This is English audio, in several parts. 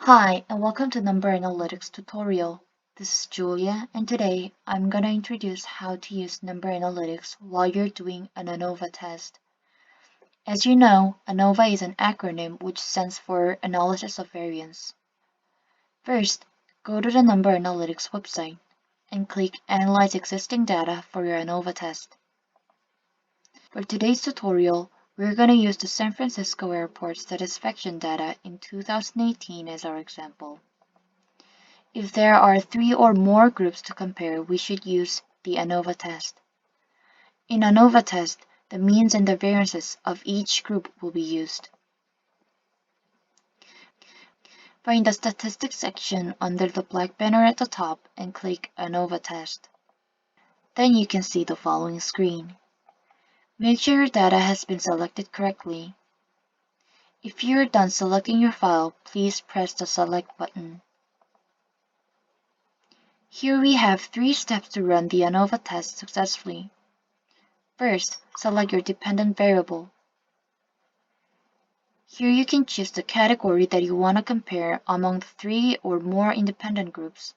Hi, and welcome to Number Analytics tutorial. This is Julia, and today I'm going to introduce how to use number analytics while you're doing an ANOVA test. As you know, ANOVA is an acronym which stands for Analysis of Variance. First, go to the Number Analytics website and click Analyze Existing Data for your ANOVA test. For today's tutorial, we're going to use the San Francisco Airport satisfaction data in 2018 as our example. If there are 3 or more groups to compare, we should use the ANOVA test. In ANOVA test, the means and the variances of each group will be used. Find the Statistics section under the black banner at the top and click ANOVA test. Then you can see the following screen. Make sure your data has been selected correctly. If you're done selecting your file, please press the Select button. Here we have 3 steps to run the ANOVA test successfully. First, select your dependent variable. Here you can choose the category that you want to compare among the 3 or more independent groups.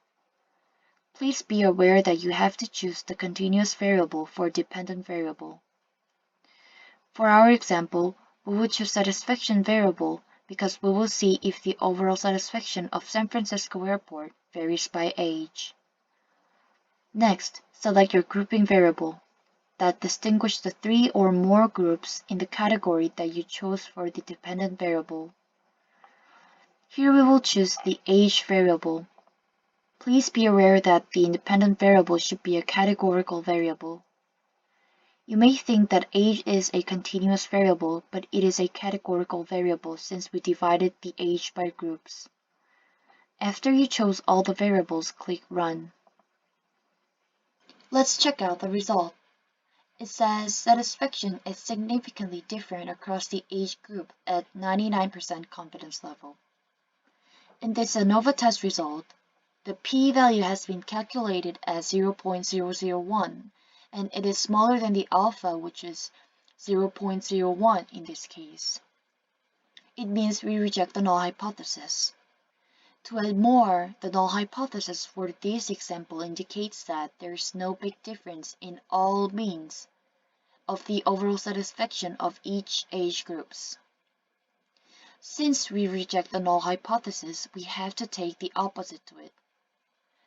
Please be aware that you have to choose the continuous variable for dependent variable. For our example, we will choose satisfaction variable because we will see if the overall satisfaction of San Francisco Airport varies by age. Next, select your grouping variable that distinguish the 3 or more groups in the category that you chose for the dependent variable. Here we will choose the age variable. Please be aware that the independent variable should be a categorical variable. You may think that age is a continuous variable, but it is a categorical variable since we divided the age by groups. After you chose all the variables, click Run. Let's check out the result. It says satisfaction is significantly different across the age group at 99% confidence level. In this ANOVA test result, the p-value has been calculated as 0.001, and it is smaller than the alpha, which is 0.01 in this case. It means we reject the null hypothesis. To add more, the null hypothesis for this example indicates that there is no big difference in all means of the overall satisfaction of each age groups. Since we reject the null hypothesis, we have to take the opposite to it.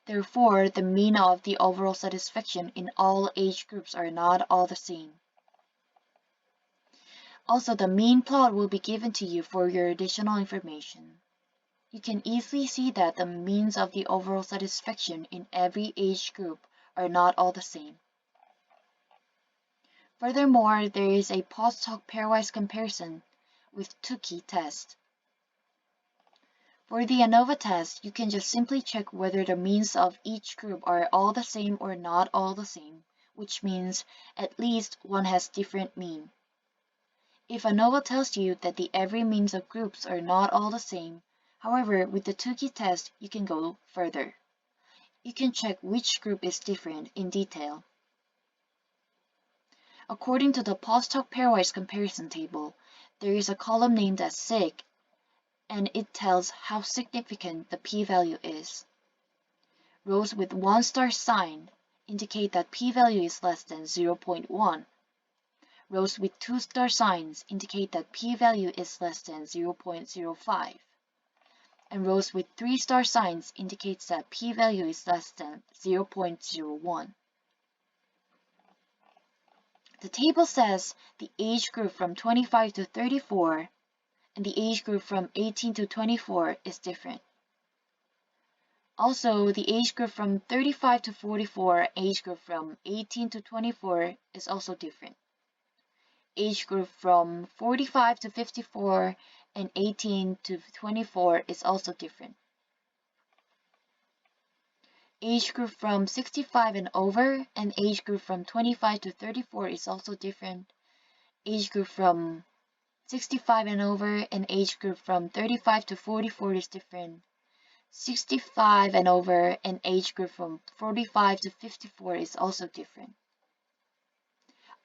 Therefore, the mean of the overall satisfaction in all age groups are not all the same. Also, the mean plot will be given to you for your additional information. You can easily see that the means of the overall satisfaction in every age group are not all the same. Furthermore, there is a post-hoc pairwise comparison with Tukey test. For the ANOVA test, you can just simply check whether the means of each group are all the same or not all the same, which means at least one has different mean. If ANOVA tells you that the every means of groups are not all the same, however, with the Tukey test, you can go further. You can check which group is different in detail. According to the post-hoc pairwise comparison table, there is a column named as sig, and it tells how significant the p-value is. Rows with 1-star sign indicate that p-value is less than 0.1. Rows with 2-star signs indicate that p-value is less than 0.05. And rows with 3-star signs indicates that p-value is less than 0.01. The table says the age group from 25 to 34 and the age group from 18 to 24 is different. Also, the age group from 35 to 44, age group from 18 to 24 is also different. Age group from 45 to 54 and 18 to 24 is also different. Age group from 65 and over and age group from 25 to 34 is also different. Age group from 65 and over and age group from 35 to 44 is different. 65 and over and age group from 45 to 54 is also different.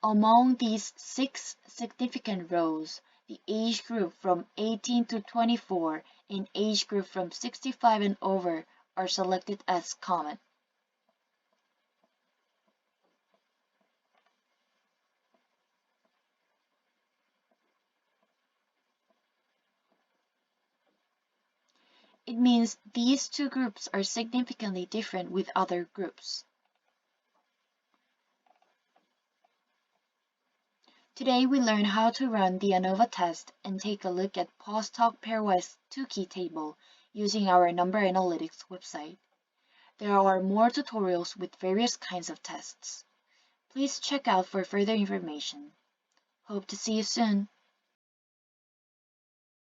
Among these 6 significant rows, the age group from 18 to 24 and age group from 65 and over are selected as common. It means these two groups are significantly different with other groups. Today we learn how to run the ANOVA test and take a look at post-hoc pairwise two-key table using our number analytics website. There are more tutorials with various kinds of tests. Please check out for further information. Hope to see you soon.